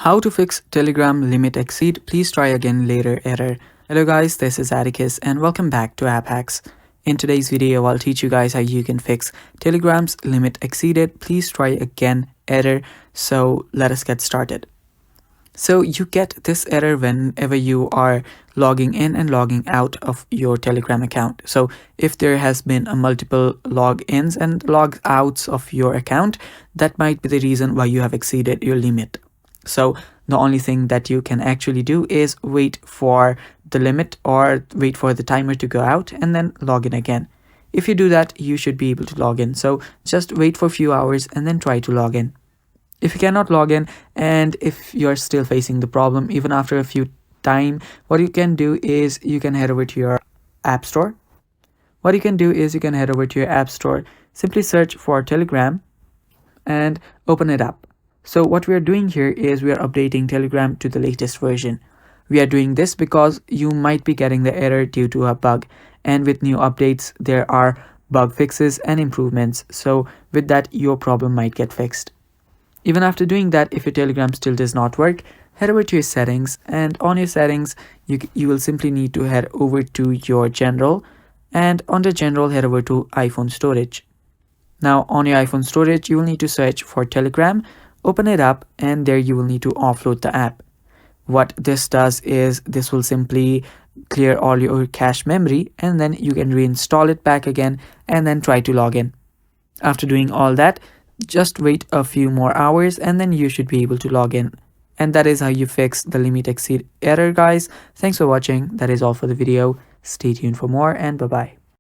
How to fix Telegram limit exceed, please try again later error. Hello guys, this is Atticus and welcome back to App Hacks. In today's video, I'll teach you guys how you can fix Telegram's limit exceeded, please try again error. So let us get started. So you get this error whenever you are logging in and logging out of your Telegram account. So if there has been a multiple logins and log outs of your account, that might be the reason why you have exceeded your limit. So the only thing that you can actually do is wait for the limit or wait for the timer to go out and then log in again. If you do that, you should be able to log in. So just wait for a few hours and then try to log in. If you cannot log in and if you're still facing the problem even after a few time, what you can do is you can head over to your app store. Simply search for Telegram and open it up. So what we are doing here is we are updating Telegram to the latest version. We are doing this because you might be getting the error due to a bug, and with new updates there are bug fixes and improvements. So with that, your problem might get fixed. Even after doing that, if your Telegram still does not work, head over to your settings, and on your settings you will simply need to head over to your general, and under general head over to iPhone storage. Now on your iPhone storage you will need to search for Telegram, open it up, and there you will need to offload the app. What this does is this will simply clear all your cache memory, and then you can reinstall it back again and then try to log in. After doing all that, just wait a few more hours and then you should be able to log in. And that is how you fix the limit exceed error, guys. Thanks for watching. That is all for the video. Stay tuned for more, and bye bye.